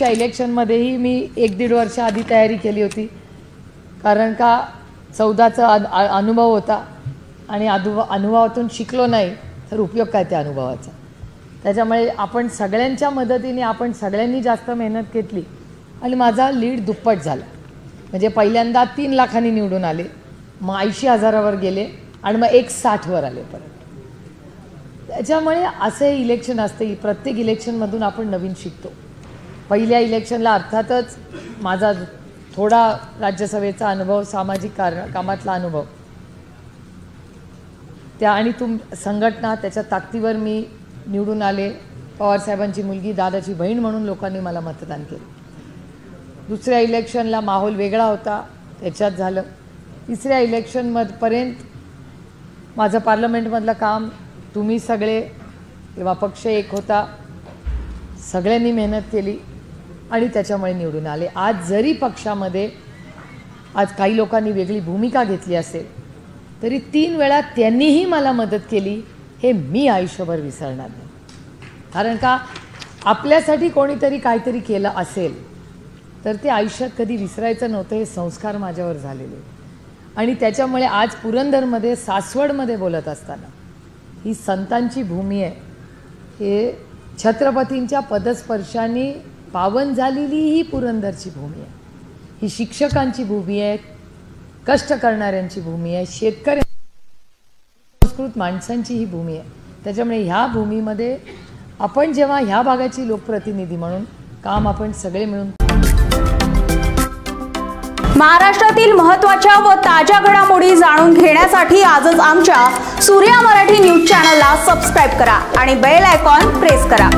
2024च्या इलेक्शनमध्येही मी 1-1.5 वर्ष आधी तयारी केली होती, कारण का 14चा अनुभव होता आणि अनुभवातून शिकलो नाही तर उपयोग काय त्या अनुभवाचा. त्याच्यामुळे आपण सगळ्यांच्या मदतीने आपण सगळ्यांनी जास्त मेहनत घेतली आणि माझा लीड दुप्पट झाला. म्हणजे पहिल्यांदा 3 लाखांनी निवडून आले, मग 80,000वर गेले आणि मग 160वर आले परत. त्याच्यामुळे असे इलेक्शन असते, प्रत्येक इलेक्शनमधून आपण नवीन शिकतो. पहिल्या इलेक्शनला अर्थातच माझा थोडा राज्यसभेचा अनुभव, सामाजिक कामातला अनुभव, त्या आणि संघटना त्याच्या ताकदीवर मी निवडून आले. पवारसाहेबांची मुलगी, दादाची बहीण म्हणून लोकांनी मला मतदान केलं. दुसऱ्या इलेक्शनला माहोल वेगळा होता, त्याच्यात झालं. तिसऱ्या इलेक्शनपर्यंत माझं पार्लमेंटमधलं काम, तुम्ही सगळे, तेव्हा पक्ष एक होता, सगळ्यांनी मेहनत केली आणि त्याच्यामुळे निवडून आले. आज जरी पक्षामध्ये आज काही लोकांनी वेगळी भूमिका घेतली असेल तरी 3 वेळा त्यांनीही मला मदत केली, हे मी आयुष्यभर विसरणार नाही. कारण का आपल्यासाठी कोणीतरी काहीतरी केलं असेल तर ते आयुष्यात कधी विसरायचं नव्हतं. हे संस्कार माझ्यावर झालेले आणि त्याच्यामुळे आज पुरंदरमध्ये, सासवडमध्ये बोलत असताना, ही संतांची भूमी आहे, हे छत्रपतींच्या पदस्पर्शाने पावन झालेली ही पुरंदरची भूमी आहे. ही शिक्षकांची भूमी आहे, कष्ट करणाऱ्यांची भूमी आहे, शेतकरी संस्कृत माणसांची ही भूमी आहे. त्याच्यामुळे ह्या भूमीमध्ये आपण जेव्हा ह्या भागाची लोकप्रतिनिधी म्हणून काम आपण सगळे मिळून. महाराष्ट्रातील महत्त्वाच्या व ताज्या घडामोडी जाणून घेण्यासाठी आजच आमच्या सूर्या मराठी न्यूज चॅनलला सबस्क्राईब करा आणि बेल आयकॉन प्रेस करा.